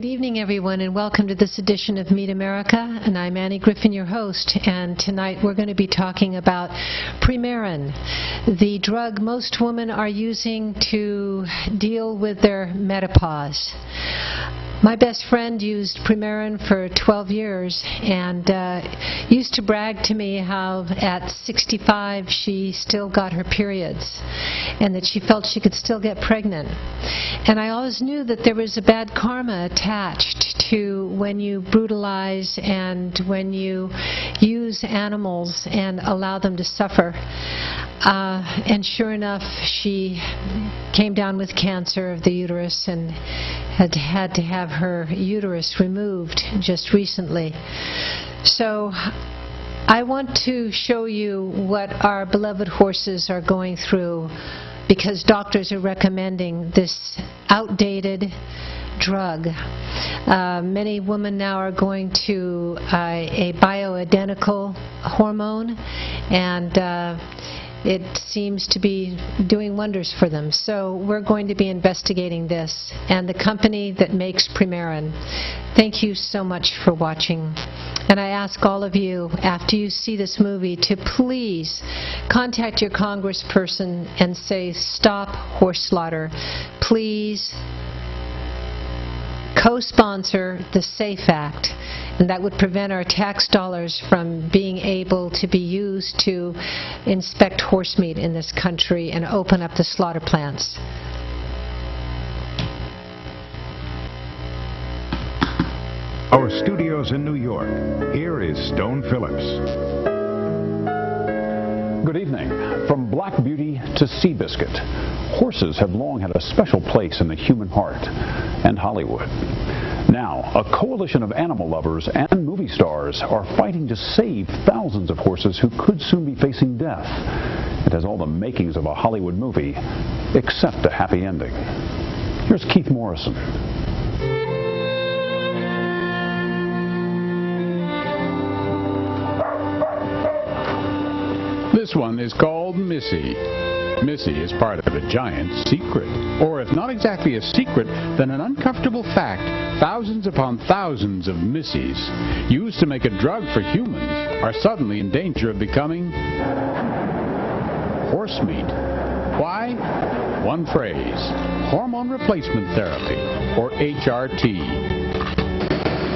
Good evening, everyone, and welcome to this edition of Meet America. And I'm Annie Griffin, your host. And tonight we're going to be talking about Premarin, the drug most women are using to deal with their menopause. My best friend used Premarin for 12 years and used to brag to me how at 65 she still got her periods and that she felt she could still get pregnant. And I always knew that there was a bad karma attached to when you brutalize and when you use animals and allow them to suffer. And sure enough, she came down with cancer of the uterus and had to have her uterus removed just recently. So I want to show you what our beloved horses are going through because doctors are recommending this outdated drug. Many women now are going to a bioidentical hormone, and it seems to be doing wonders for them. So we're going to be investigating this and the company that makes Premarin. Thank you so much for watching. And I ask all of you, after you see this movie, to please contact your congressperson and say, stop horse slaughter. Please co-sponsor the SAFE Act, and that would prevent our tax dollars from being able to be used to inspect horse meat in this country and open up the slaughter plants. Our studios in New York, here is Stone Phillips. Good evening. From Black Beauty to Seabiscuit, horses have long had a special place in the human heart and Hollywood. Now, a coalition of animal lovers and movie stars are fighting to save thousands of horses who could soon be facing death. It has all the makings of a Hollywood movie, except a happy ending. Here's Keith Morrison. This one is called Missy. Missy is part of a giant secret. Or if not exactly a secret, then an uncomfortable fact. Thousands upon thousands of Missies used to make a drug for humans are suddenly in danger of becoming horse meat. Why? One phrase: hormone replacement therapy, or HRT.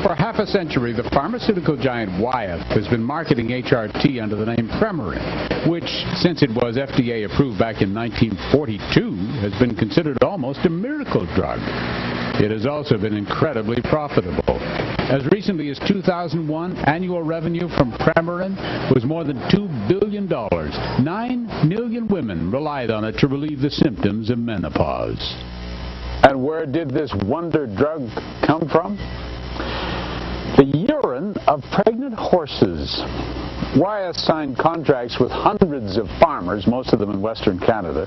For half a century, the pharmaceutical giant Wyeth has been marketing HRT under the name Premarin, which, since it was FDA approved back in 1942, has been considered almost a miracle drug. It has also been incredibly profitable. As recently as 2001, annual revenue from Premarin was more than $2 billion. 9 million women relied on it to relieve the symptoms of menopause. And where did this wonder drug come from? The urine of pregnant horses. Wyeth signed contracts with hundreds of farmers, most of them in Western Canada,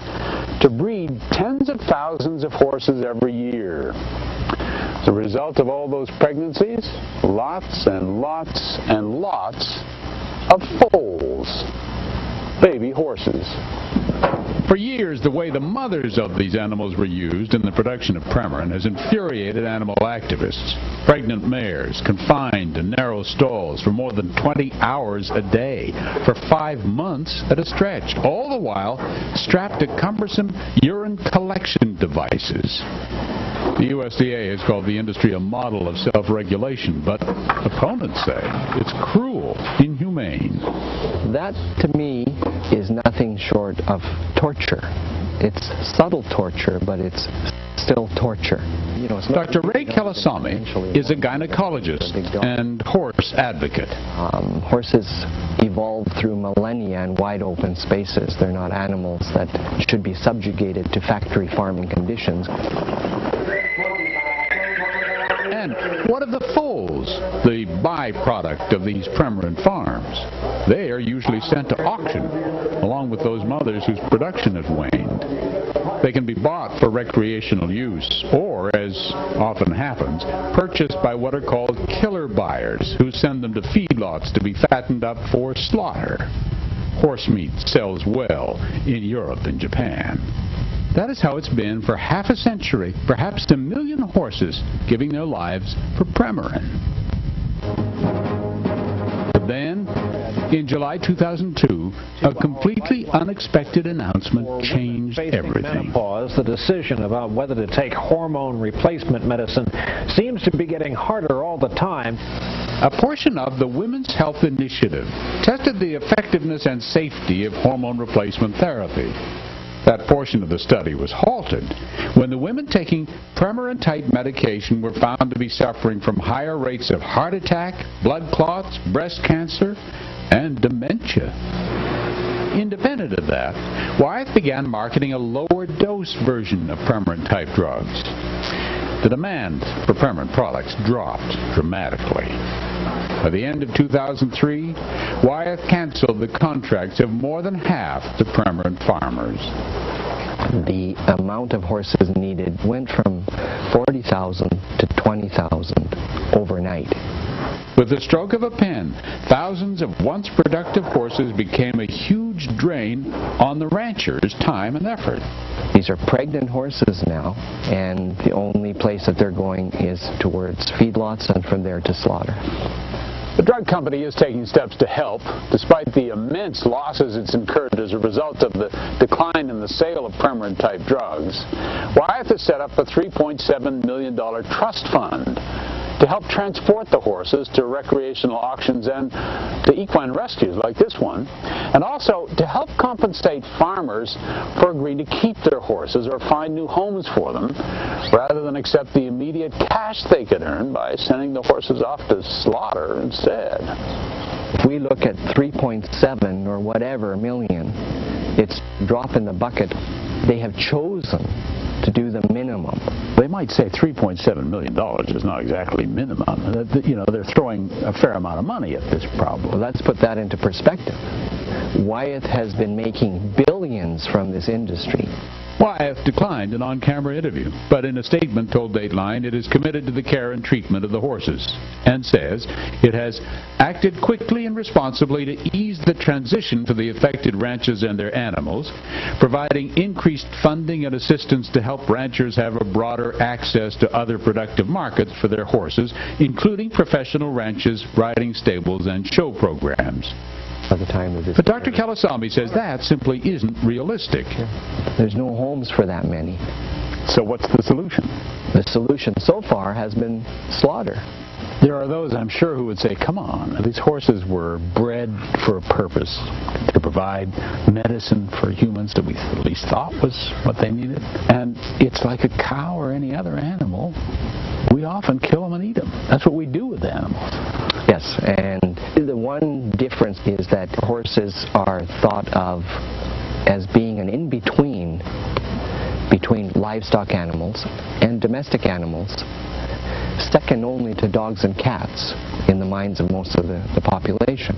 to breed tens of thousands of horses every year. As a result of all those pregnancies, lots and lots and lots of foals, baby horses. For years, the way the mothers of these animals were used in the production of Premarin has infuriated animal activists. Pregnant mares confined in narrow stalls for more than 20 hours a day for 5 months at a stretch, all the while strapped to cumbersome urine collection devices. The USDA has called the industry a model of self-regulation, but opponents say it's cruel, inhumane. That, to me, is nothing short of torture. It's subtle torture, but it's still torture. You know, Dr. Ray Kelasami is a gynecologist and horse advocate. Horses evolved through millennia in wide open spaces. They're not animals that should be subjugated to factory farming conditions. And what of the foals, the byproduct of these Premarin farms? They are usually sent to auction, along with those mothers whose production has waned. They can be bought for recreational use, or, as often happens, purchased by what are called killer buyers, who send them to feedlots to be fattened up for slaughter. Horse meat sells well in Europe and Japan. That is how it's been for half a century, perhaps a million horses giving their lives for Premarin. But then, in July 2002, a completely unexpected announcement changed everything. Menopause, the decision about whether to take hormone replacement medicine seems to be getting harder all the time. A portion of the Women's Health Initiative tested the effectiveness and safety of hormone replacement therapy. That portion of the study was halted when the women taking Premarin-type medication were found to be suffering from higher rates of heart attack, blood clots, breast cancer, and dementia. Independent of that, Wyeth began marketing a lower dose version of Premarin-type drugs. The demand for Premarin products dropped dramatically. By the end of 2003, Wyeth canceled the contracts of more than half the Premarin farmers. The amount of horses needed went from 40,000 to 20,000 overnight. With the stroke of a pen, thousands of once productive horses became a huge drain on the ranchers' time and effort. These are pregnant horses now, and the only place that they're going is towards feedlots and from there to slaughter. The drug company is taking steps to help, despite the immense losses it's incurred as a result of the decline in the sale of Premarin-type drugs. Wyeth has set up a $3.7 million trust fund to help transport the horses to recreational auctions and to equine rescues like this one, and also to help compensate farmers for agreeing to keep their horses or find new homes for them, rather than accept the immediate cash they could earn by sending the horses off to slaughter instead. If we look at 3.7 or whatever million, it's a drop in the bucket. They have chosen to do the minimum. They might say $3.7 million is not exactly minimum. You know, they're throwing a fair amount of money at this problem. Well, let's put that into perspective. Wyeth has been making billions from this industry. Wyeth declined an on-camera interview, but in a statement told Dateline it is committed to the care and treatment of the horses, and says it has acted quickly and responsibly to ease the transition for the affected ranches and their animals, providing increased funding and assistance to help ranchers have a broader access to other productive markets for their horses, including professional ranches, riding stables, and show programs. By the time of this, but Dr. Kalasami says that simply isn't realistic. There's no homes for that many. So what's the solution? The solution so far has been slaughter. There are those, I'm sure, who would say, come on, these horses were bred for a purpose, to provide medicine for humans that we at least thought was what they needed. And it's like a cow or any other animal. We often kill them and eat them. That's what we do with animals. Yes, and the one difference is that horses are thought of as being an in-between between livestock animals and domestic animals, second only to dogs and cats in the minds of most of the population.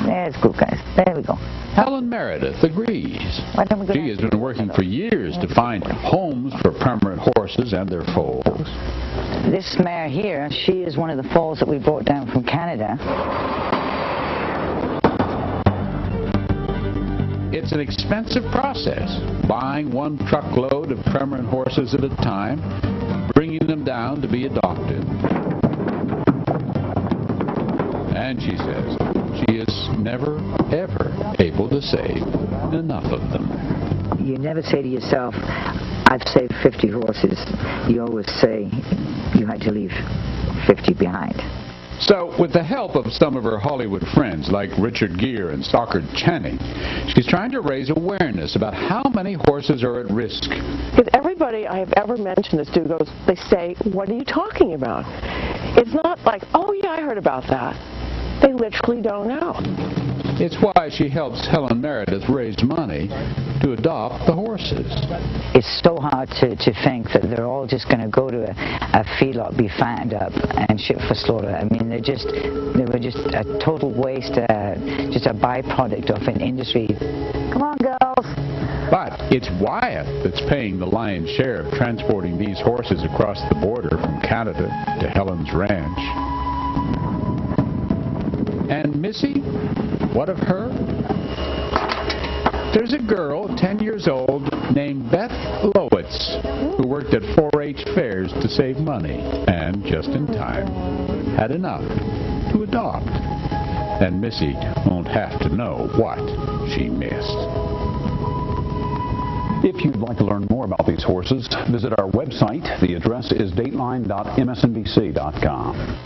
There's good, guys. There we go. Helen Meredith agrees. Why don't we go She has been working for years to find homes for Premarin horses and their foals. This mare here, she is one of the foals that we brought down from Canada. It's an expensive process, buying one truckload of Premarin horses at a time, bringing them down to be adopted. And she says she is never, ever able to save enough of them. You never say to yourself, I've saved 50 horses. You always say you had to leave 50 behind. So, with the help of some of her Hollywood friends like Richard Gere and Stockard Channing, she's trying to raise awareness about how many horses are at risk. Because everybody I have ever mentioned this to goes, they say, what are you talking about? It's not like, oh yeah, I heard about that. They literally don't know. It's why she helps Helen Meredith raise money to adopt the horses. It's so hard to think that they're all just going to go to a feedlot, be fattened up, and shipped for slaughter. I mean, they were just a total waste, just a byproduct of an industry. Come on, girls. But it's Wyeth that's paying the lion's share of transporting these horses across the border from Canada to Helen's ranch. And Missy, what of her? There's a girl, 10 years old, named Beth Lowitz, who worked at 4-H fairs to save money, and just in time, had enough to adopt. And Missy won't have to know what she missed. If you'd like to learn more about these horses, visit our website. The address is dateline.msnbc.com.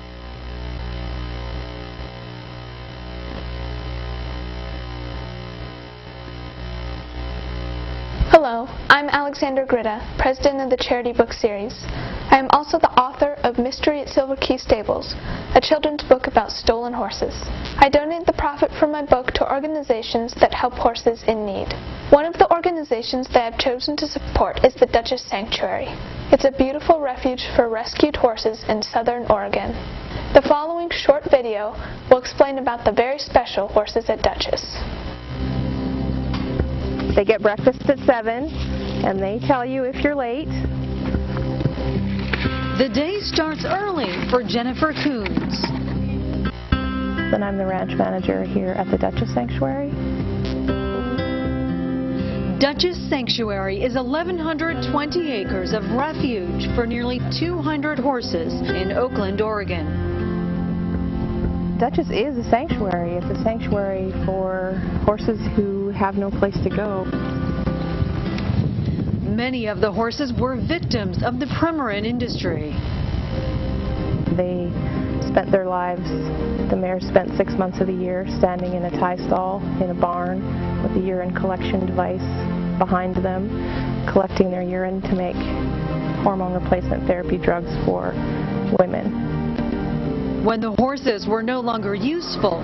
Hello, I'm Alexander Gritta, president of the Charity Book Series. I am also the author of Mystery at Silver Key Stables, a children's book about stolen horses. I donate the profit from my book to organizations that help horses in need. One of the organizations that I've chosen to support is the Duchess Sanctuary. It's a beautiful refuge for rescued horses in southern Oregon. The following short video will explain about the very special horses at Duchess. They get breakfast at 7, and they tell you if you're late. The day starts early for Jennifer Coons. And I'm the ranch manager here at the Duchess Sanctuary. Duchess Sanctuary is 1,120 acres of refuge for nearly 200 horses in Oakland, Oregon. Duchess is a sanctuary. It's a sanctuary for horses who have no place to go. Many of the horses were victims of the Premarin industry. They spent their lives, the mares spent 6 months of the year standing in a tie stall in a barn with a urine collection device behind them, collecting their urine to make hormone replacement therapy drugs for women. When the horses were no longer useful,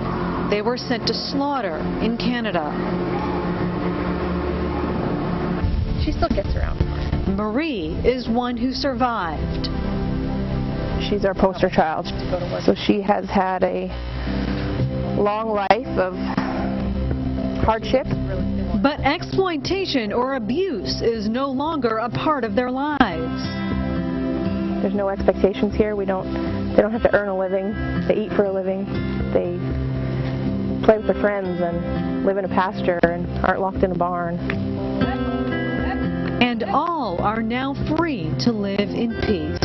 they were sent to slaughter in Canada. She still gets around. Marie is one who survived. She's our poster child. So she has had a long life of hardship. But exploitation or abuse is no longer a part of their lives. There's no expectations here. They don't have to earn a living. They eat for a living. They play with their friends and live in a pasture and aren't locked in a barn. And all are now free to live in peace.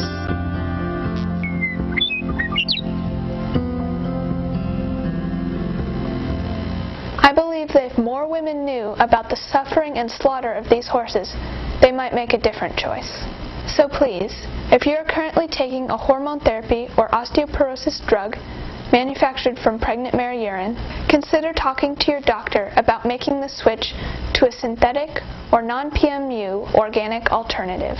I believe that if more women knew about the suffering and slaughter of these horses, they might make a different choice. So please, if you are currently taking a hormone therapy or osteoporosis drug manufactured from pregnant mare urine, consider talking to your doctor about making the switch to a synthetic or non-PMU organic alternative.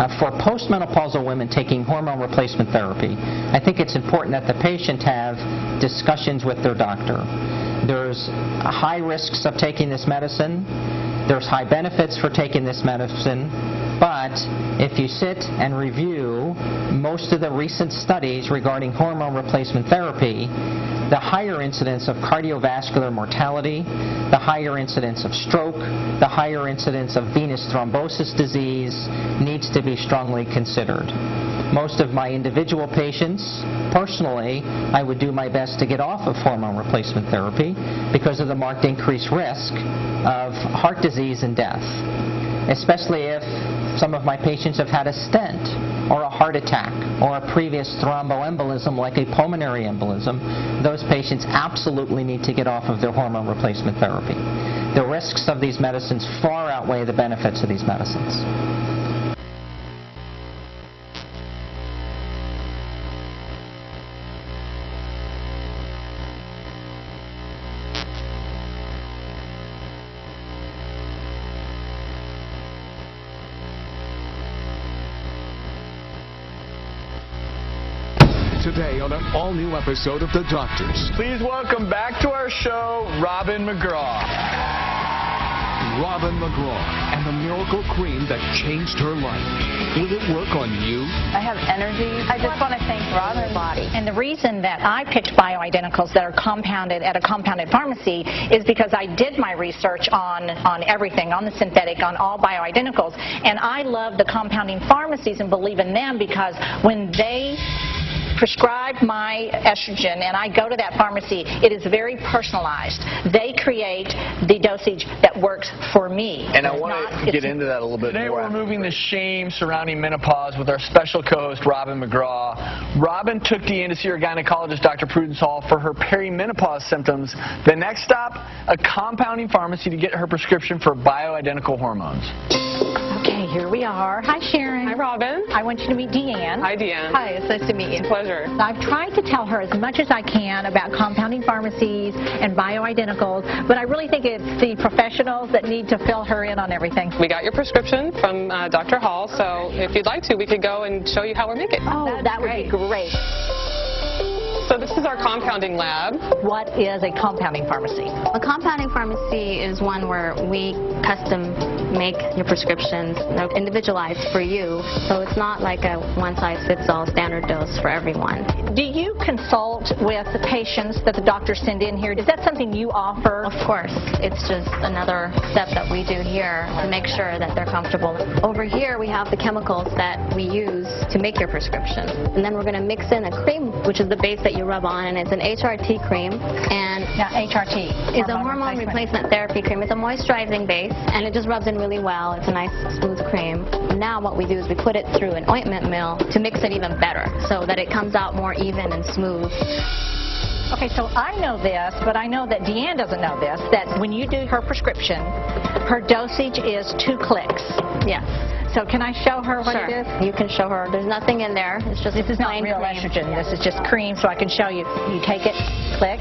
For postmenopausal women taking hormone replacement therapy, I think it's important that the patient have discussions with their doctor. There's high risks of taking this medicine. There's high benefits for taking this medicine. But if you sit and review most of the recent studies regarding hormone replacement therapy, the higher incidence of cardiovascular mortality, the higher incidence of stroke, the higher incidence of venous thrombosis disease needs to be strongly considered. Most of my individual patients, personally, I would do my best to get off of hormone replacement therapy because of the marked increased risk of heart disease and death, especially if some of my patients have had a stent or a heart attack or a previous thromboembolism like a pulmonary embolism. Those patients absolutely need to get off of their hormone replacement therapy. The risks of these medicines far outweigh the benefits of these medicines. Today on an all-new episode of The Doctors. Please welcome back to our show, Robin McGraw. Robin McGraw and the miracle cream that changed her life. Will it work on you? I have energy. I just want to thank Robin's body. And the reason that I picked bioidenticals that are compounded at a compounded pharmacy is because I did my research on everything, on the synthetic, on all bioidenticals. And I love the compounding pharmacies and believe in them because when they prescribe my estrogen and I go to that pharmacy, it is very personalized. They create the dosage that works for me. And I want to get into that a little bit more. Today we're removing the shame surrounding menopause with our special co-host, Robin McGraw. Robin took Deanne to see her gynecologist, Dr. Prudence Hall, for her perimenopause symptoms. The next stop, a compounding pharmacy to get her prescription for bioidentical hormones. Okay, here we are. Hi, Sharon. Hi, Robin. I want you to meet Deanne. Hi, Deanne. Hi, it's nice to meet you. Pleasure. I've tried to tell her as much as I can about compounding pharmacies and bioidenticals, but I really think it's the professionals that need to fill her in on everything. We got your prescription from Dr. Hall, so if you'd like to, we could go and show you how we make it. Oh, that would be great. So this is our compounding lab. What is a compounding pharmacy? A compounding pharmacy is one where we custom make your prescriptions. They're individualized for you, so it's not like a one-size-fits-all standard dose for everyone. Do you consult with the patients that the doctors send in here? Is that something you offer? Of course. It's just another step that we do here to make sure that they're comfortable. Over here we have the chemicals that we use to make your prescription. And then we're going to mix in a cream, which is the base that you rub on, and it's an HRT cream. And now HRT is a hormone replacement therapy cream. It's a moisturizing base, and it just rubs in really well. It's a nice smooth cream. Now what we do is we put it through an ointment mill to mix it even better so that it comes out more even and smooth. Okay, so I know this, but I know that Deanne doesn't know this, that when you do her prescription, her dosage is 2 clicks. Yes. So can I show her what it is? You can show her. There's nothing in there. It's just this is not real estrogen. This is just cream, so I can show you. You take it, click,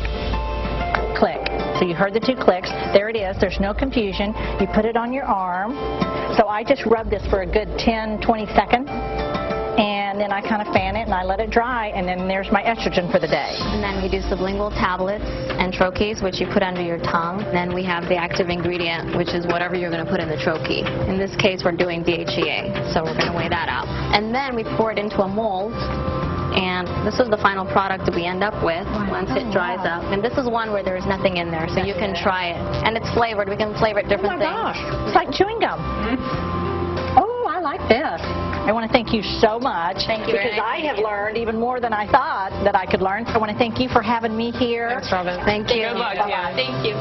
click. So you heard the 2 clicks. There it is. There's no confusion. You put it on your arm. So I just rub this for a good 10, 20 seconds. And then I kind of fan it and I let it dry, and then there's my estrogen for the day. And then we do sublingual tablets and troches, which you put under your tongue. Then we have the active ingredient, which is whatever you're going to put in the troche. In this case, we're doing DHEA, so we're going to weigh that out. And then we pour it into a mold. And this is the final product that we end up with once it dries up. And this is one where there's nothing in there, so you can try it. And it's flavored. We can flavor it different things. Oh my gosh, it's like chewing gum. Oh, I like this. I want to thank you so much. Thank you. Because I have learned even more than I thought that I could learn. So I want to thank you for having me here. Thanks, Robin. Thank you. Good luck. Yeah. Thank you.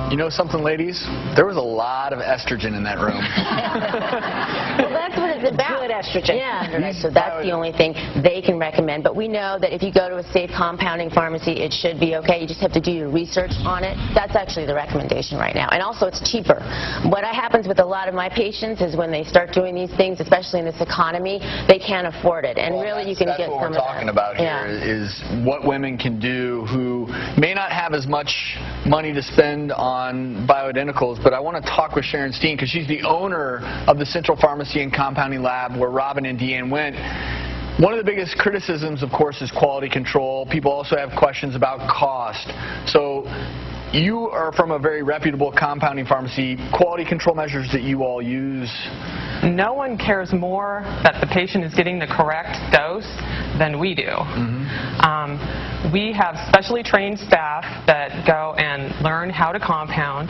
You know something, ladies? There was a lot of estrogen in that room. Well, that's what it's about. Good estrogen. Yeah, so that's the only thing they can recommend. But we know that if you go to a safe compounding pharmacy, it should be okay. You just have to do your research on it. That's actually the recommendation right now. And also, it's cheaper. What happens happens with a lot of my patients is when they start doing these things, especially in this economy, they can't afford it. And really, you can get some of that. That's what we're talking about here, is what women can do who may not have as much money to spend on bioidenticals. But I want to talk with Sharon Steen, because she's the owner of the Central Pharmacy and Compounding Lab where Robin and Deanne went. One of the biggest criticisms, of course, is quality control. People also have questions about cost. So you are from a very reputable compounding pharmacy. Quality control measures that you all use? No one cares more that the patient is getting the correct dose than we do. We have specially trained staff that go and learn how to compound.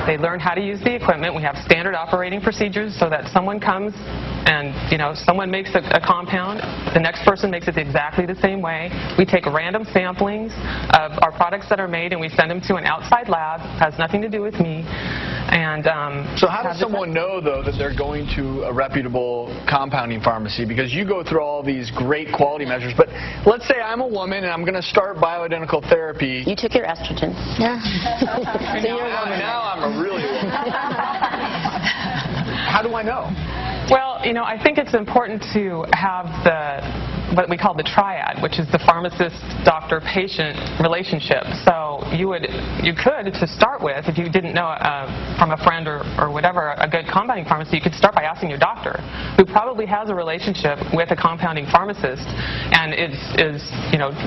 They learn how to use the equipment. We have standard operating procedures so that someone comes and, someone makes a compound, the next person makes it exactly the same way. We take random samplings of our products that are made and we send them to an outside lab. It has nothing to do with me. And so how does someone know, though, that they're going to a reputable compounding pharmacy? Because you go through all these great quality measures, but let's say I'm a woman and I'm going to start bioidentical therapy. You took your estrogen. Yeah. So now I'm a really woman. How do I know? Well, I think it's important to have what we call the triad, which is the pharmacist-doctor-patient relationship. So you could, to start with, if you didn't know from a friend or whatever, a good compounding pharmacy, you could start by asking your doctor, who probably has a relationship with a compounding pharmacist and is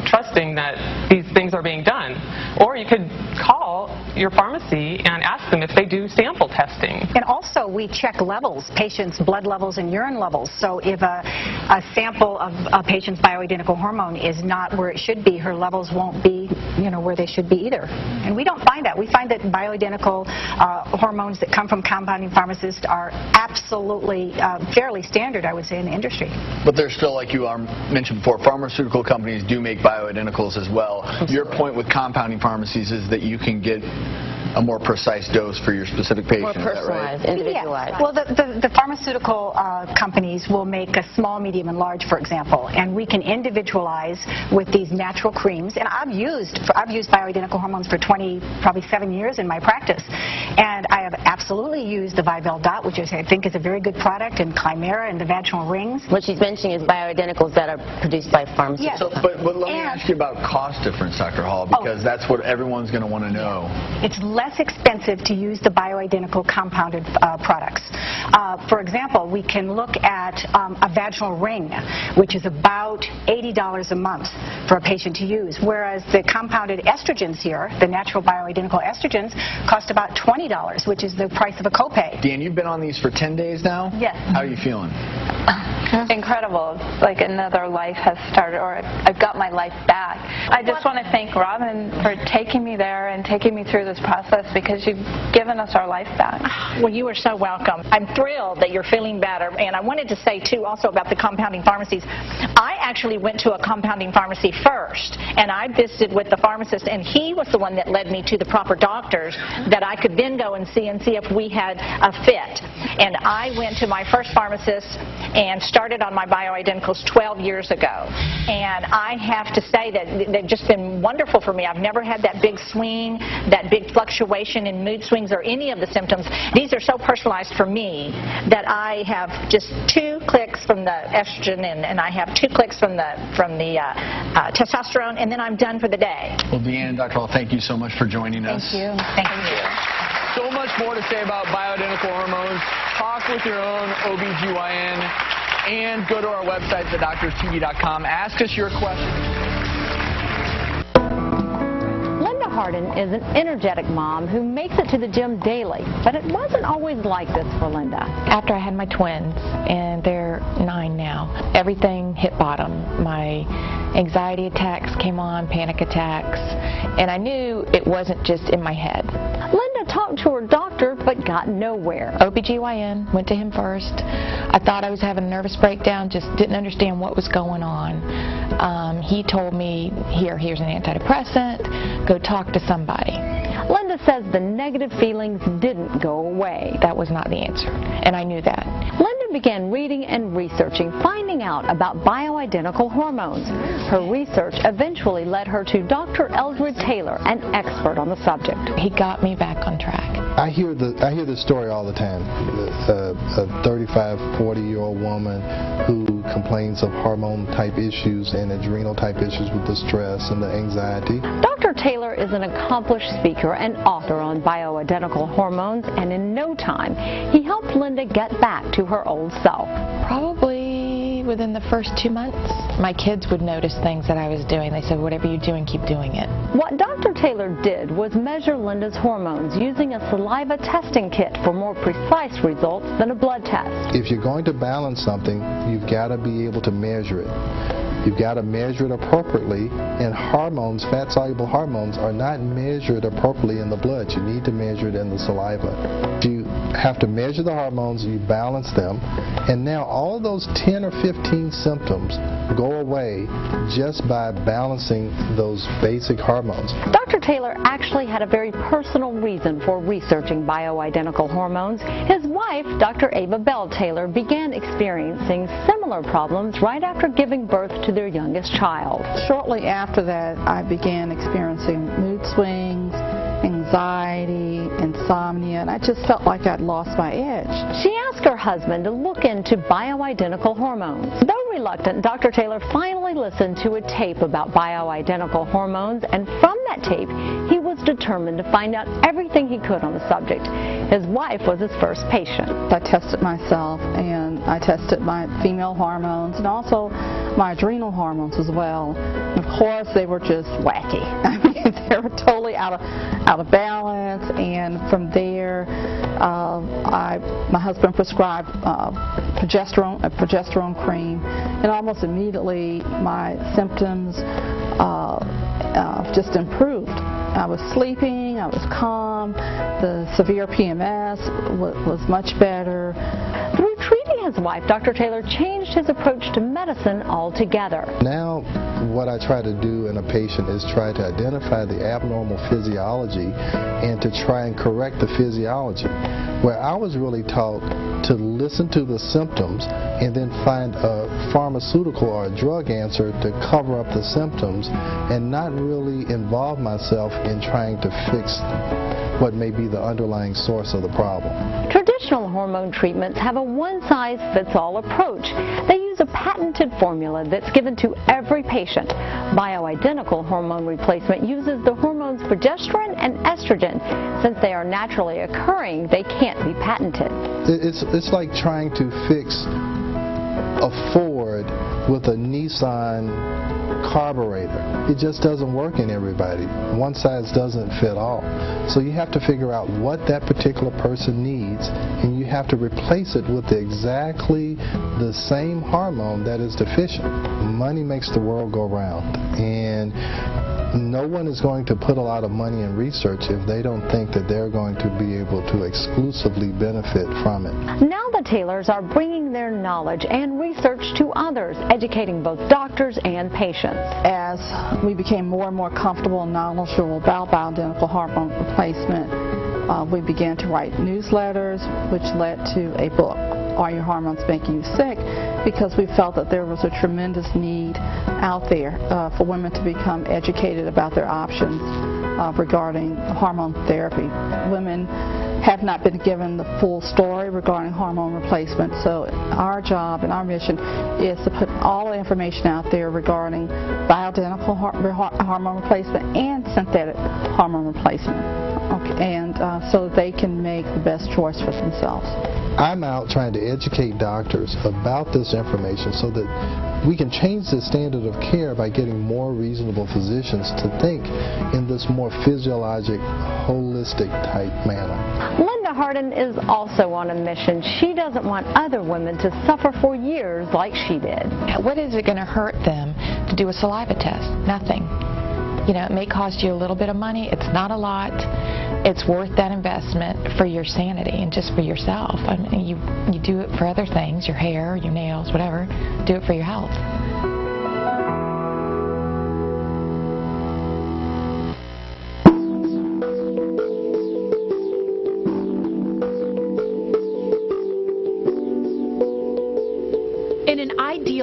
trusting that these things are being done. Or you could call your pharmacy and ask them if they do sample testing. And also, we check levels, patients' blood levels and urine levels. So if a sample of a patient's bioidentical hormone is not where it should be, her levels won't be, where they should be either. And we don't find that. We find that bioidentical hormones that come from compounding pharmacists are absolutely fairly standard, I would say, in the industry. But there's still, like you mentioned before, pharmaceutical companies do make bioidenticals as well. Absolutely. Your point with compounding pharmacies is that you can get a more precise dose for your specific patient. More personalized, right? individualized. Yes. Well, the pharmaceutical companies will make a small, medium, and large, for example, and we can individualize with these natural creams. And I've used bioidentical hormones for probably 7 years in my practice, and I have absolutely used the Vivel Dot, which I think is a very good product, and Chimera and the vaginal rings. What she's mentioning is bioidenticals that are produced by pharmaceuticals. Yes. So, but let me ask you about cost difference, Dr. Hall, because that's what everyone's going to want to know. It's less expensive to use the bioidentical compounded products. For example, we can look at a vaginal ring, which is about $80 a month for a patient to use, whereas the compounded estrogens here, the natural bioidentical estrogens, cost about $20, which is the price of a copay. Dan, you've been on these for 10 days now? Yes. How are you feeling? Incredible. Like another life has started, or I've got my life back. I just want to thank Robin for taking me there and taking me through this process, because you've given us our life back. Well, you are so welcome. I'm thrilled that you're feeling better. And I wanted to say, too, also about the compounding pharmacies. I actually went to a compounding pharmacy first, and I visited with the pharmacist, and he was the one that led me to the proper doctors that I could then go and see if we had a fit. And I went to my first pharmacist and started on my bioidenticals 12 years ago. And I have to say that they've just been wonderful for me. I've never had that big swing, that big fluctuation in mood swings or any of the symptoms. These are so personalized for me that I have just 2 clicks from the estrogen and I have 2 clicks from the testosterone, and then I'm done for the day. Well, Deanne and Dr. Hall, thank you so much for joining us. Thank you. Thank you. So much more to say about bioidentical hormones. Talk with your own OBGYN and go to our website, thedoctorstv.com. Ask us your questions. Hardin is an energetic mom who makes it to the gym daily, but it wasn't always like this for Linda. After I had my twins, and they're 9 now, everything hit bottom. My anxiety attacks came on, panic attacks, and I knew it wasn't just in my head. Linda talked to her doctor but got nowhere. OBGYN, went to him first. I thought I was having a nervous breakdown, just didn't understand what was going on. He told me, here's an antidepressant, go talk to somebody. Linda says the negative feelings didn't go away. That was not the answer, and I knew that. Linda began reading and researching, finding out about bioidentical hormones. Her research eventually led her to Dr. Eldred Taylor, an expert on the subject. He got me back on track. I hear this story all the time. A 35, 40-year-old woman who complains of hormone-type issues and adrenal-type issues with the stress and the anxiety. Dr. Taylor is an accomplished speaker and author on bioidentical hormones, and in no time, he helped Linda get back to her old self. Probably within the first 2 months, my kids would notice things that I was doing. They said, whatever you're doing, keep doing it. What Dr. Taylor did was measure Linda's hormones using a saliva testing kit for more precise results than a blood test. If you're going to balance something, you've got to be able to measure it. You've got to measure it appropriately, and hormones, fat-soluble hormones, are not measured appropriately in the blood. You need to measure it in the saliva. You have to measure the hormones, you balance them, and now all those 10 or 15 symptoms go away just by balancing those basic hormones. Dr. Taylor actually had a very personal reason for researching bioidentical hormones. His wife, Dr. Ava Bell Taylor, began experiencing similar problems right after giving birth to their youngest child. Shortly after that, I began experiencing mood swings, anxiety, insomnia, and I just felt like I'd lost my edge. She asked her husband to look into bioidentical hormones. Though reluctant, Dr. Taylor finally listened to a tape about bioidentical hormones, and from that tape, he was determined to find out everything he could on the subject. His wife was his first patient. I tested myself, and I tested my female hormones and also my adrenal hormones as well. Of course, they were just wacky. I mean, they were totally out of balance, and from there, my husband prescribed a progesterone cream, and almost immediately my symptoms just improved. I was sleeping, I was calm, the severe PMS was much better. Through treating his wife, Dr. Taylor changed his approach to medicine altogether. Now, what I try to do in a patient is try to identify the abnormal physiology and to try and correct the physiology. Where I was really taught to listen to the symptoms and then find a pharmaceutical or a drug answer to cover up the symptoms and not really involve myself in trying to fix what may be the underlying source of the problem. Traditional hormone treatments have a one-size-fits-all approach. They use a patented formula that's given to every patient. Bioidentical hormone replacement uses the hormones progesterone and estrogen. Since they are naturally occurring, they can't be patented. It's like trying to fix a Ford with a Nissan carburetor. It just doesn't work in everybody. One size doesn't fit all. So you have to figure out what that particular person needs, and you have to replace it with exactly the same hormone that is deficient. Money makes the world go round, and no one is going to put a lot of money in research if they don't think that they're going to be able to exclusively benefit from it. Now the Taylors are bringing their knowledge and research to others, educating both doctors and patients. As we became more and more comfortable and knowledgeable about bioidentical hormone replacement, we began to write newsletters, which led to a book, Are Your Hormones Making You Sick? Because we felt that there was a tremendous need out there for women to become educated about their options regarding hormone therapy. Women have not been given the full story regarding hormone replacement, so our job and our mission is to put all the information out there regarding bioidentical hormone replacement and synthetic hormone replacement, and so that they can make the best choice for themselves. I'm out trying to educate doctors about this information so that we can change the standard of care by getting more reasonable physicians to think in this more physiologic, holistic type manner. Linda Harden is also on a mission. She doesn't want other women to suffer for years like she did. What is it going to hurt them to do a saliva test? Nothing. You know, it may cost you a little bit of money. It's not a lot. It's worth that investment for your sanity and just for yourself. I mean, you do it for other things, your hair, your nails, whatever. Do it for your health.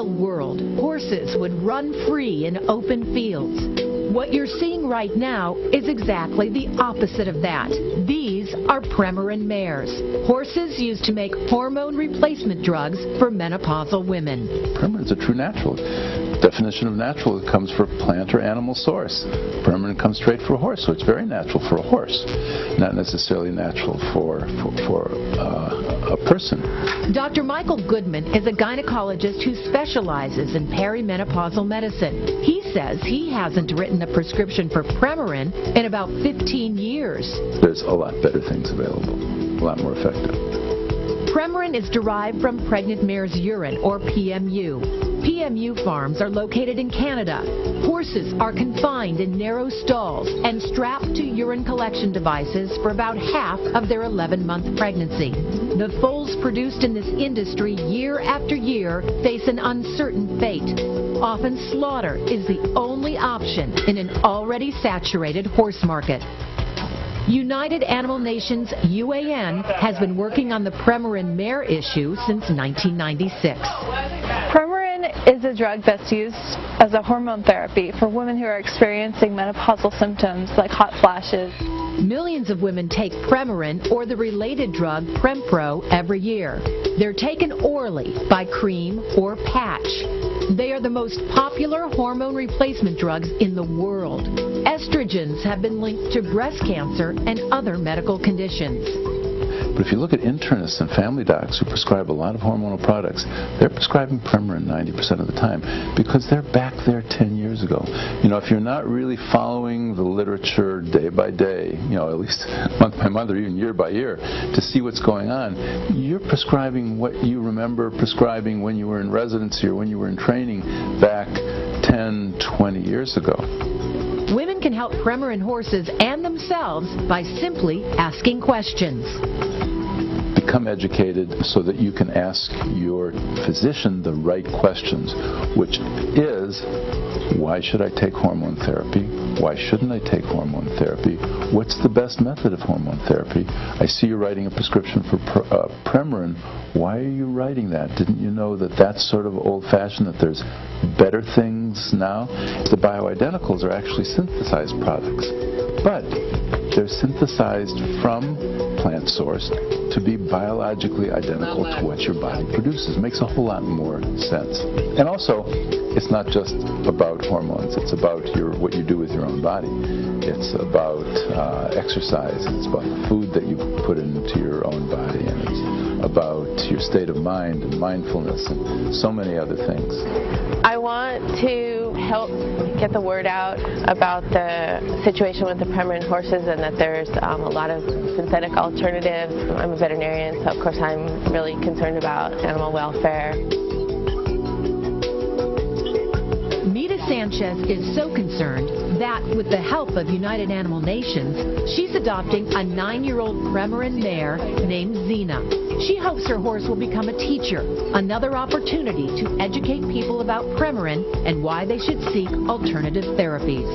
ideal world, horses would run free in open fields. What you're seeing right now is exactly the opposite of that. These are Premarin mares, horses used to make hormone replacement drugs for menopausal women. Premarin is a true natural. Definition of natural comes from plant or animal source. Premarin comes straight for a horse, so it's very natural for a horse, not necessarily natural for a person. Dr. Michael Goodman is a gynecologist who specializes in perimenopausal medicine. He says he hasn't written a prescription for Premarin in about 15 years. There's a lot better things available, a lot more effective. Premarin is derived from pregnant mare's urine, or PMU. PMU farms are located in Canada. Horses are confined in narrow stalls and strapped to urine collection devices for about half of their 11-month pregnancy. The foals produced in this industry year after year face an uncertain fate. Often slaughter is the only option in an already saturated horse market. United Animal Nations, UAN, has been working on the Premarin mare issue since 1996. Premarin is a drug that's used as a hormone therapy for women who are experiencing menopausal symptoms like hot flashes. Millions of women take Premarin or the related drug Prempro every year. They're taken orally by cream or patch. They are the most popular hormone replacement drugs in the world. Estrogens have been linked to breast cancer and other medical conditions. But if you look at internists and family docs who prescribe a lot of hormonal products, they're prescribing Premarin 90% of the time because they're back there 10 years ago. You know, if you're not really following the literature day by day, you know, at least month by month or even year by year, to see what's going on, you're prescribing what you remember prescribing when you were in residency or when you were in training back 10, 20 years ago. Women can help Premarin horses and themselves by simply asking questions. Become educated so that you can ask your physician the right questions, which is, why should I take hormone therapy? Why shouldn't I take hormone therapy? What's the best method of hormone therapy? I see you're writing a prescription for Premarin. Why are you writing that? Didn't you know that that's sort of old-fashioned, that there's better things now? The bioidenticals are actually synthesized products, but they're synthesized from plant source to be biologically identical to what your body produces. It makes a whole lot more sense. And also, it's not just about hormones. It's about what you do with your own body. It's about exercise. It's about the food that you put into your own body. And it's about your state of mind and mindfulness and so many other things. I want to help get the word out about the situation with the Premarin horses and that there's a lot of synthetic alternatives. I'm a veterinarian, so of course I'm really concerned about animal welfare. Sanchez is so concerned that, with the help of United Animal Nations, she's adopting a 9-year-old Premarin mare named Xena. She hopes her horse will become a teacher, another opportunity to educate people about Premarin and why they should seek alternative therapies.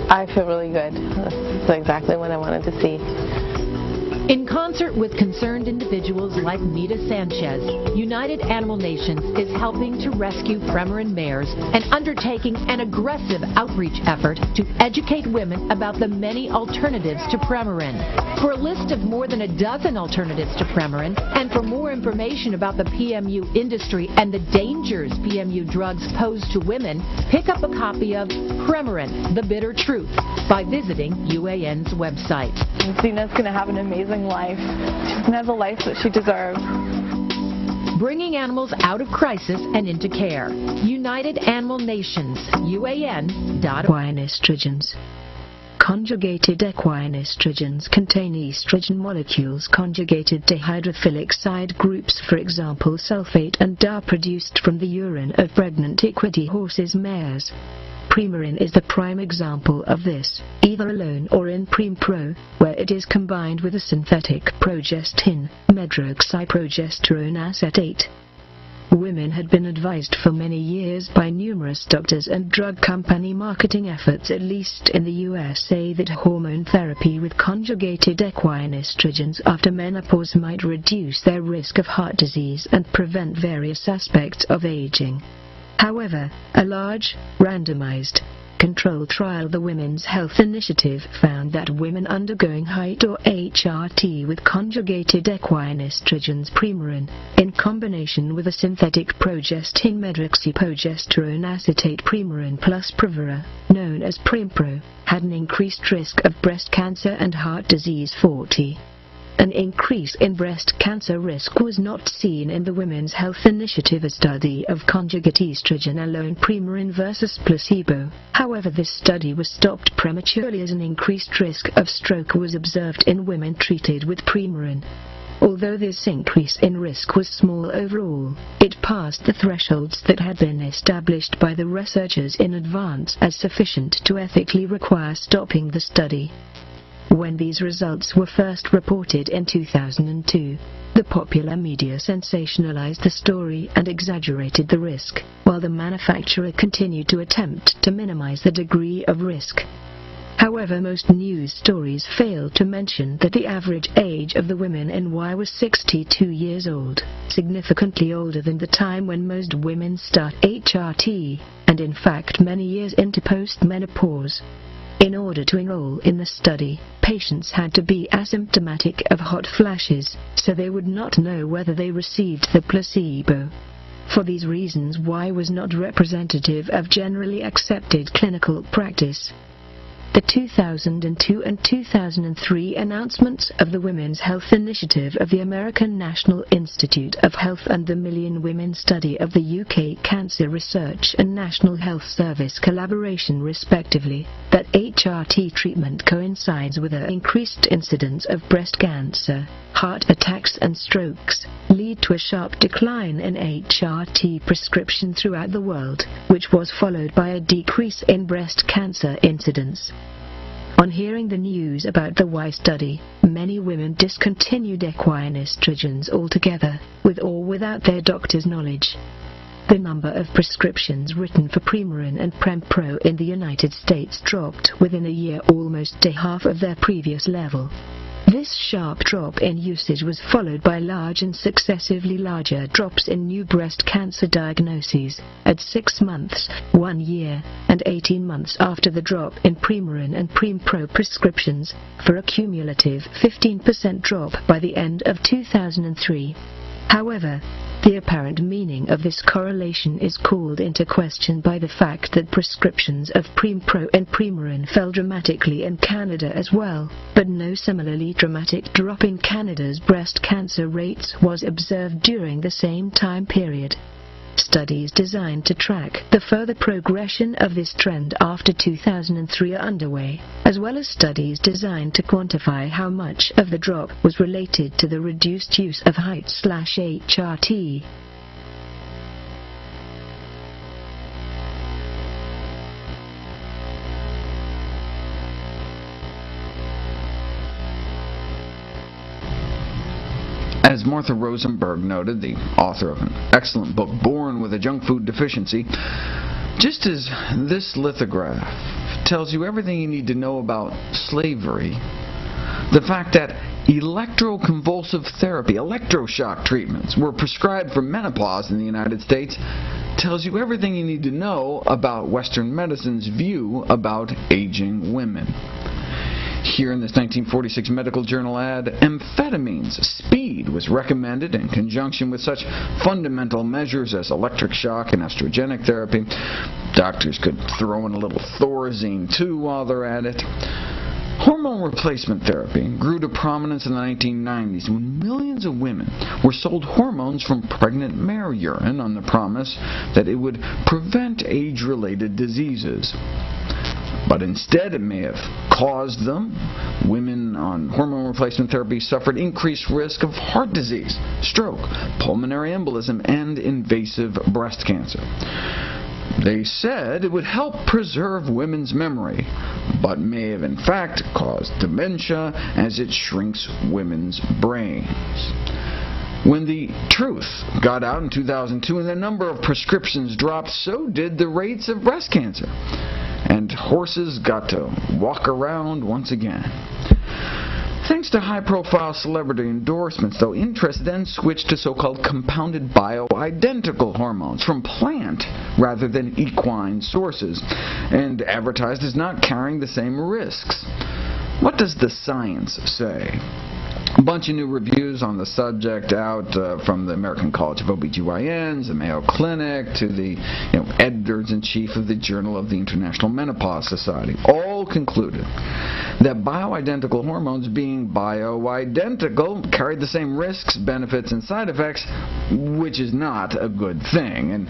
I feel really good. That's exactly what I wanted to see. In concert with concerned individuals like Mita Sanchez, United Animal Nations is helping to rescue Premarin mares and undertaking an aggressive outreach effort to educate women about the many alternatives to Premarin. For a list of more than a dozen alternatives to Premarin, and for more information about the PMU industry and the dangers PMU drugs pose to women, pick up a copy of Premarin, The Bitter Truth by visiting UAN's website. Xena's going to have an amazing life. She's going to have the life that she deserves. Bringing animals out of crisis and into care. United Animal Nations, UAN.org. Equine estrogens. Conjugated equine estrogens contain estrogen molecules conjugated to hydrophilic side groups, for example sulfate, and are produced from the urine of pregnant equine horses' mares. Premarin is the prime example of this, either alone or in Prempro, where it is combined with a synthetic progestin, medroxyprogesterone acetate. Women had been advised for many years by numerous doctors and drug company marketing efforts, at least in the USA, that hormone therapy with conjugated equine estrogens after menopause might reduce their risk of heart disease and prevent various aspects of aging. However, a large, randomized, controlled trial, the Women's Health Initiative, found that women undergoing HIT or HRT with conjugated equine estrogens Premarin, in combination with a synthetic progestin medroxyprogesterone acetate Premarin plus Prevara, known as Prempro, had an increased risk of breast cancer and heart disease 40. An increase in breast cancer risk was not seen in the Women's Health Initiative study of conjugate estrogen alone Premarin versus placebo. However, this study was stopped prematurely as an increased risk of stroke was observed in women treated with Premarin. Although this increase in risk was small overall, it passed the thresholds that had been established by the researchers in advance as sufficient to ethically require stopping the study. When these results were first reported in 2002, the popular media sensationalized the story and exaggerated the risk, while the manufacturer continued to attempt to minimize the degree of risk. However, most news stories failed to mention that the average age of the women in Y was 62 years old, significantly older than the time when most women start HRT, and in fact many years into post-menopause. In order to enroll in the study, patients had to be asymptomatic of hot flashes, so they would not know whether they received the placebo. For these reasons, Y was not representative of generally accepted clinical practice. The 2002 and 2003 announcements of the Women's Health Initiative of the American National Institute of Health and the Million Women study of the UK Cancer Research and National Health Service collaboration respectively, that HRT treatment coincides with an increased incidence of breast cancer, heart attacks and strokes, lead to a sharp decline in HRT prescription throughout the world, which was followed by a decrease in breast cancer incidence. On hearing the news about the Y study, many women discontinued equine estrogens altogether, with or without their doctor's knowledge. The number of prescriptions written for Premarin and Prempro in the United States dropped within a year almost to half of their previous level. This sharp drop in usage was followed by large and successively larger drops in new breast cancer diagnoses at 6 months, 1 year, and 18 months after the drop in Premarin and Prempro prescriptions, for a cumulative 15% drop by the end of 2003. However, the apparent meaning of this correlation is called into question by the fact that prescriptions of Prempro and Premarin fell dramatically in Canada as well, but no similarly dramatic drop in Canada's breast cancer rates was observed during the same time period. Studies designed to track the further progression of this trend after 2003 are underway, as well as studies designed to quantify how much of the drop was related to the reduced use of HIT/HRT. As Martha Rosenberg noted, the author of an excellent book, Born with a Junk Food Deficiency, just as this lithograph tells you everything you need to know about slavery, the fact that electroconvulsive therapy, electroshock treatments, were prescribed for menopause in the United States tells you everything you need to know about Western medicine's view about aging women. Here in this 1946 medical journal ad, amphetamines, speed, was recommended in conjunction with such fundamental measures as electric shock and estrogenic therapy. Doctors could throw in a little Thorazine too while they're at it. Hormone replacement therapy grew to prominence in the 1990s when millions of women were sold hormones from pregnant mare urine on the promise that it would prevent age-related diseases. But instead, it may have caused them. Women on hormone replacement therapy suffered increased risk of heart disease, stroke, pulmonary embolism, and invasive breast cancer. They said it would help preserve women's memory, but may have in fact caused dementia as it shrinks women's brains. When the truth got out in 2002 and the number of prescriptions dropped, so did the rates of breast cancer. And horses got to walk around once again. Thanks to high-profile celebrity endorsements, though, interest then switched to so-called compounded bioidentical hormones from plant rather than equine sources, and advertised as not carrying the same risks. What does the science say? A bunch of new reviews on the subject out from the American College of OBGYNs, the Mayo Clinic, to the editors-in-chief of the Journal of the International Menopause Society. All concluded that bioidentical hormones, being bioidentical, carried the same risks, benefits, and side effects, which is not a good thing. And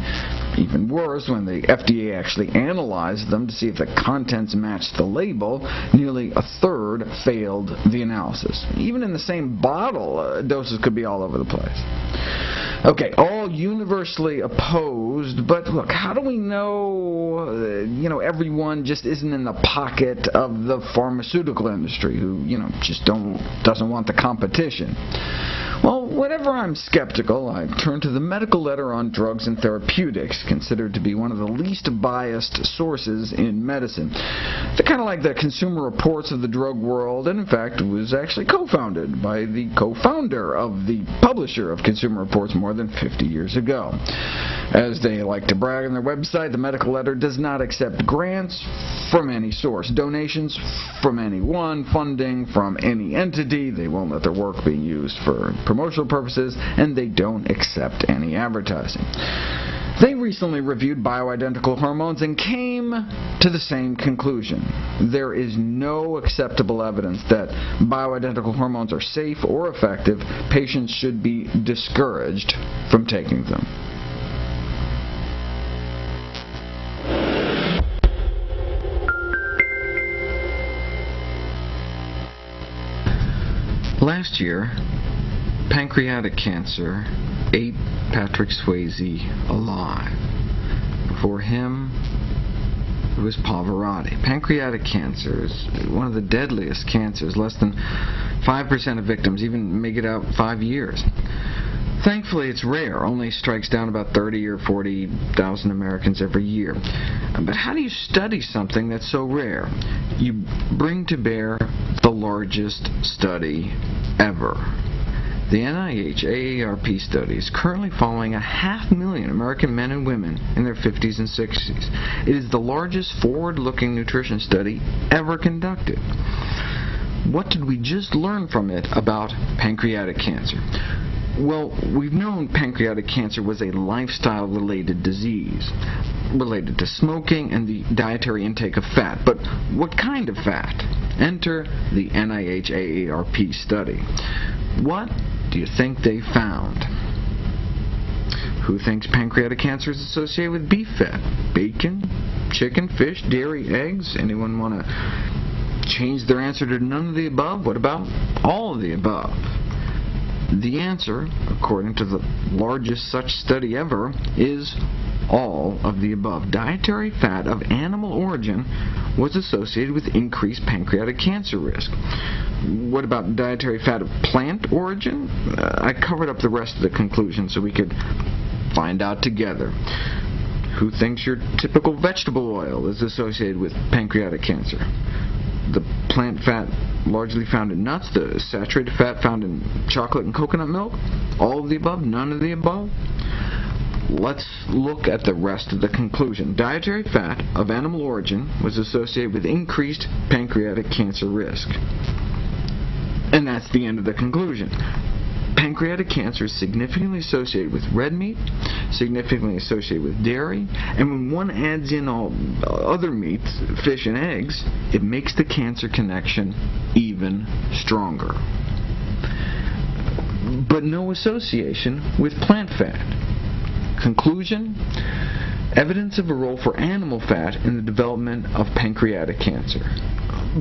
even worse, when the FDA actually analyzed them to see if the contents matched the label, nearly a third failed the analysis. Even in the same bottle, doses could be all over the place. Okay, all universally opposed, but look, how do we know, everyone just isn't in the pocket of the pharmaceutical industry who, just doesn't want the competition? Well, whenever I'm skeptical, I turn to the medical letter on drugs and therapeutics, considered to be one of the least biased sources in medicine. They're kind of like the Consumer Reports of the drug world, and in fact was actually co-founded by the co-founder of the publisher of Consumer Reports more than 50 years ago. As they like to brag on their website, the medical letter does not accept grants from any source, donations from anyone, funding from any entity. They won't let their work be used for promotional purposes, and they don't accept any advertising. They recently reviewed bioidentical hormones and came to the same conclusion. There is no acceptable evidence that bioidentical hormones are safe or effective. Patients should be discouraged from taking them. Last year, pancreatic cancer ate Patrick Swayze alive. Before him, it was Pavarotti. Pancreatic cancer is one of the deadliest cancers. Less than 5% of victims even make it out 5 years. Thankfully, it's rare. Only strikes down about 30 or 40,000 Americans every year. But how do you study something that's so rare? You bring to bear the largest study ever. The NIH AARP study is currently following 500,000 American men and women in their 50s and 60s. It is the largest forward-looking nutrition study ever conducted. What did we just learn from it about pancreatic cancer? Well, we've known pancreatic cancer was a lifestyle-related disease, related to smoking and the dietary intake of fat. But what kind of fat? Enter the NIH AARP study. What do you think they found? Who thinks pancreatic cancer is associated with beef fat? Bacon, chicken, fish, dairy, eggs? Anyone want to change their answer to none of the above? What about all of the above? The answer, according to the largest such study ever, is all of the above. Dietary fat of animal origin was associated with increased pancreatic cancer risk. What about dietary fat of plant origin? I covered up the rest of the conclusion so we could find out together. Who thinks your typical vegetable oil is associated with pancreatic cancer? The plant fat largely found in nuts, the saturated fat found in chocolate and coconut milk? All of the above? None of the above? Let's look at the rest of the conclusion. Dietary fat of animal origin was associated with increased pancreatic cancer risk. And that's the end of the conclusion. Pancreatic cancer is significantly associated with red meat, significantly associated with dairy, and when one adds in all other meats, fish and eggs, it makes the cancer connection even stronger. But no association with plant fat. Conclusion: evidence of a role for animal fat in the development of pancreatic cancer,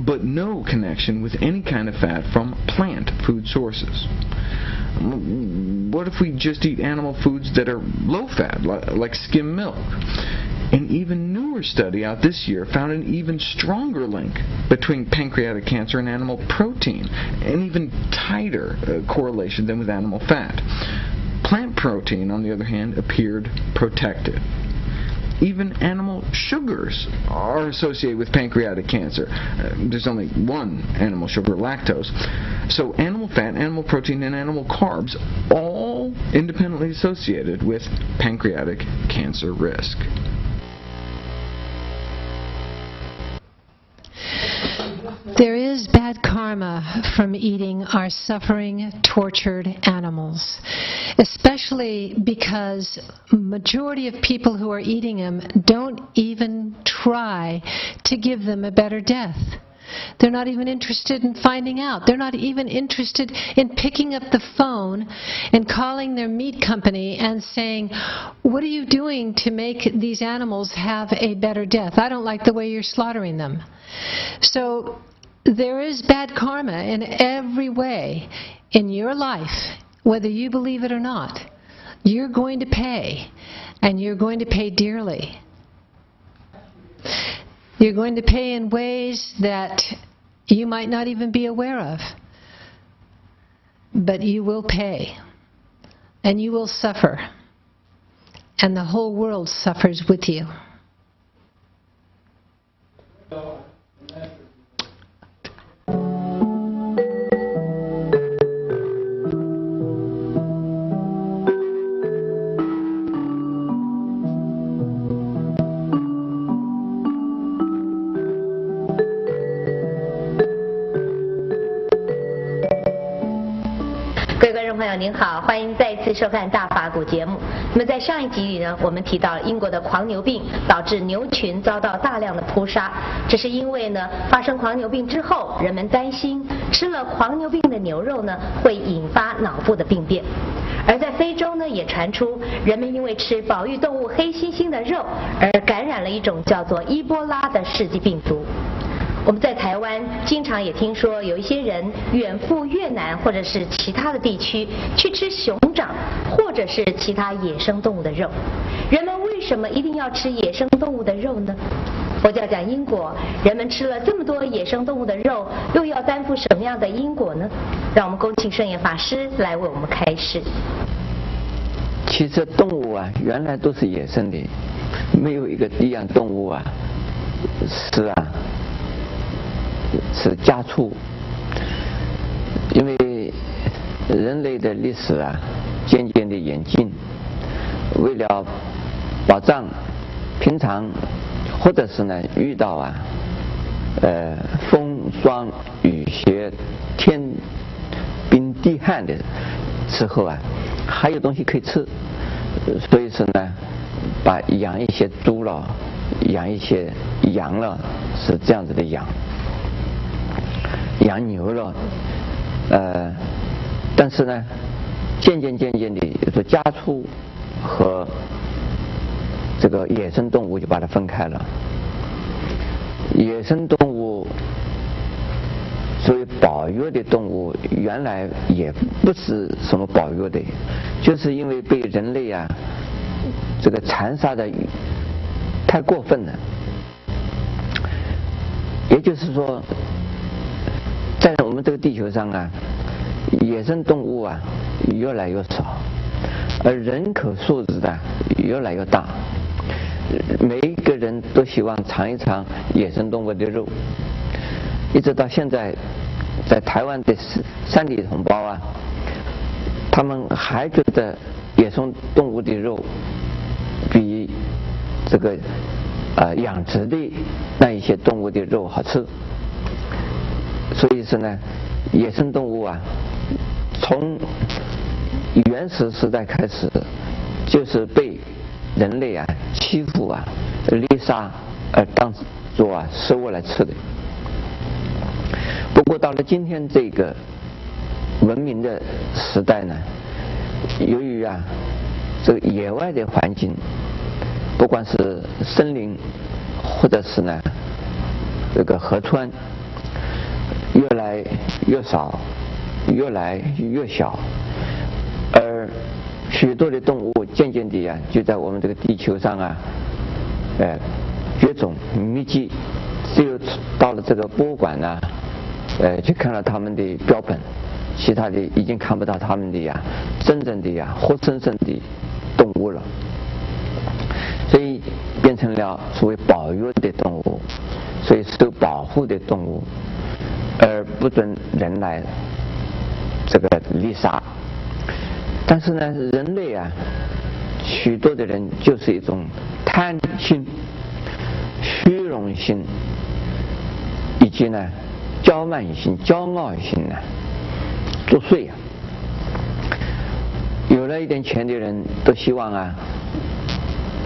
but no connection with any kind of fat from plant food sources. What if we just eat animal foods that are low-fat, like skim milk? An even newer study out this year found an even stronger link between pancreatic cancer and animal protein, an even tighter correlation than with animal fat. Plant protein, on the other hand, appeared protective. Even animal sugars are associated with pancreatic cancer. There's only one animal sugar, lactose. So animal fat, animal protein, and animal carbs all independently associated with pancreatic cancer risk. There is bad karma from eating our suffering, tortured animals, especially because majority of people who are eating them don't even try to give them a better death. They're not even interested in finding out. They're not even interested in picking up the phone and calling their meat company and saying, what are you doing to make these animals have a better death? I don't like the way you're slaughtering them. So there is bad karma in every way in your life, whether you believe it or not. You're going to pay, and you're going to pay dearly. You're going to pay in ways that you might not even be aware of. But you will pay, and you will suffer, and the whole world suffers with you.朋友您好，欢迎再次收看大法古节目。那么在上一集里呢，我们提到英国的狂牛病导致牛群遭到大量的扑杀，这是因为呢发生狂牛病之后，人们担心吃了狂牛病的牛肉呢会引发脑部的病变。而在非洲呢，也传出人们因为吃保育动物黑猩猩的肉而感染了一种叫做伊波拉的世纪病毒。我们在台湾经常也听说有一些人远赴越南或者是其他的地区去吃熊掌或者是其他野生动物的肉。人们为什么一定要吃野生动物的肉呢？佛教讲因果，人们吃了这么多野生动物的肉，又要担负什么样的因果呢？让我们恭请圣严法师来为我们开示。其实动物啊，原来都是野生的，没有一样动物啊是家畜。因为人类的历史啊渐渐的演进，为了保障平常或者是呢遇到啊风霜雨雪天冰地旱的时候啊，还有东西可以吃，所以说呢把养一些猪了，养一些羊了，是这样子的养牛了，但是呢渐渐的说家畜和这个野生动物就把它分开了。野生动物作为保育的动物，原来也不是什么保育的，就是因为被人类啊这个残杀的太过分了。也就是说，在我们这个地球上啊，野生动物啊越来越少，而人口素质啊越来越大。每一个人都希望尝一尝野生动物的肉，一直到现在，在台湾的山地同胞啊，他们还觉得野生动物的肉比这个养殖的那一些动物的肉好吃。所以说呢，野生动物啊，从原始时代开始就是被人类啊欺负啊猎杀而当作啊食物来吃的。不过到了今天这个文明的时代呢，由于啊这个野外的环境，不管是森林或者是呢这个河川越来越少，越来越小，而许多的动物渐渐地啊就在我们这个地球上啊绝种灭迹。只有到了这个博物馆啊去看了他们的标本，其他的已经看不到他们的真正的活生生的动物了，所以变成了所谓保育的动物，所以受保护的动物，而不准人来这个猎杀。但是呢，人类许多的人就是一种贪心、虚荣心，以及呢骄慢心、骄傲心作祟有了一点钱的人都希望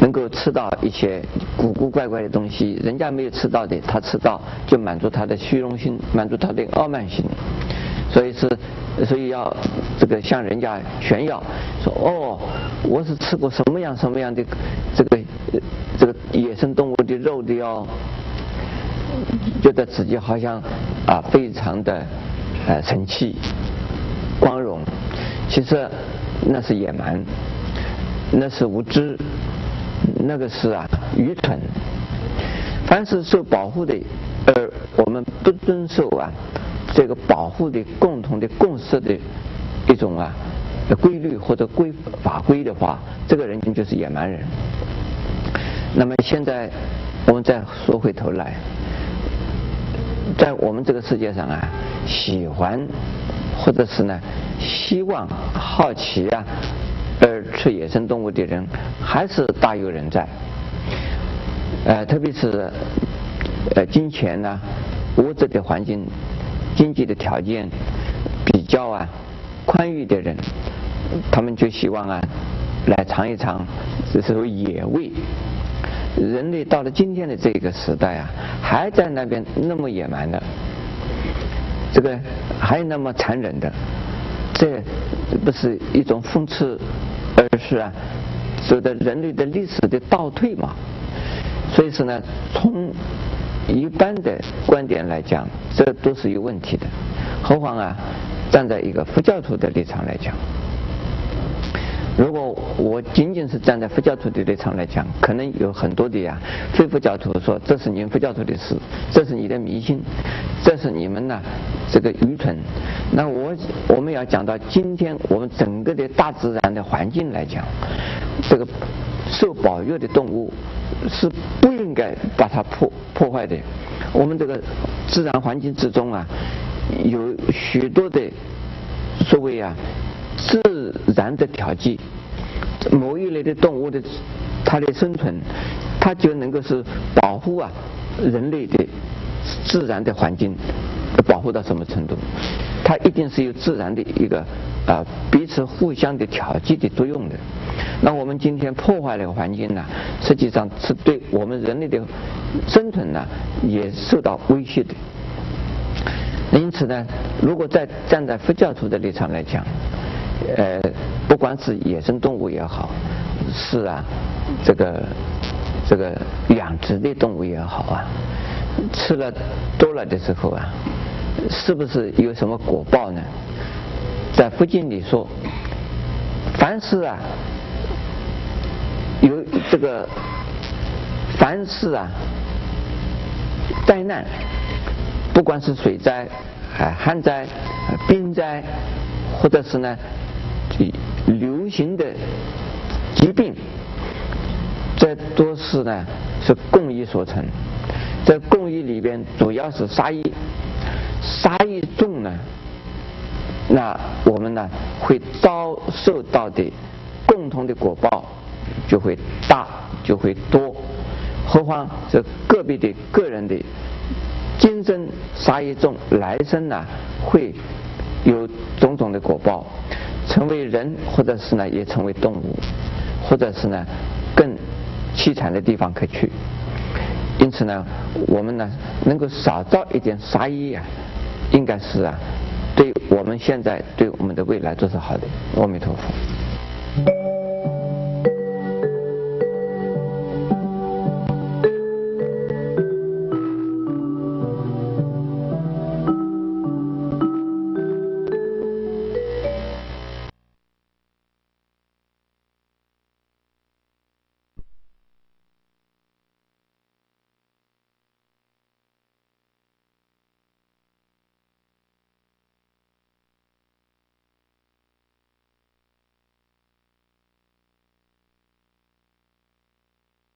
能够吃到一些古古怪怪的东西，人家没有吃到的他吃到，就满足他的虚荣心，满足他的傲慢心，所以要这个向人家炫耀，说哦，我是吃过什么样的这个野生动物的肉的哟，觉得自己好像非常的神气光荣。其实那是野蛮，那是无知，那个是愚蠢。凡是受保护的，而我们不遵守这个保护的共同的共识的一种规律或者法规的话，这个人就是野蛮人。那么现在我们再说回头来，在我们这个世界上喜欢或者是希望好奇而吃野生动物的人还是大有人在。特别是金钱物质的环境、经济的条件比较宽裕的人，他们就希望来尝一尝这是野味。人类到了今天的这个时代还在那边那么野蛮的，这个还那么残忍的，这不是一种讽刺，而是走的人类的历史的倒退嘛。所以说呢，从一般的观点来讲，这都是有问题的。何况站在一个佛教徒的立场来讲，如果我仅仅是站在佛教徒的立场来讲，可能有很多的非佛教徒说这是你们佛教徒的事，这是你的迷信，这是你们这个愚蠢。那我们要讲到今天我们整个的大自然的环境来讲，这个受保育的动物是不应该把它破坏的。我们这个自然环境之中有许多的所谓自然的条件，某一类的动物的它的生存，它就能够是保护人类的自然的环境，保护到什么程度？它一定是有自然的一个彼此互相的调剂的作用的。那我们今天破坏了环境实际上是对我们人类的生存也受到威胁的。因此呢，如果站在佛教徒的立场来讲，不管是野生动物也好，是这个养殖的动物也好吃了多了的时候是不是有什么果报呢？在佛经里说，凡是有这个凡是灾难，不管是水灾、旱灾、冰灾，或者是流行的疾病，这都是是共业所成。在共业里边，主要是杀业，杀业重那我们会遭受到的共同的果报就会大，就会多。何况这个别的个人的今生杀业重，来生会有种种的果报，成为人，或者是也成为动物，或者是更凄惨的地方可去。因此我们能够少造一点杀业应该是对我们现在对我们的未来都是好的。阿弥陀佛。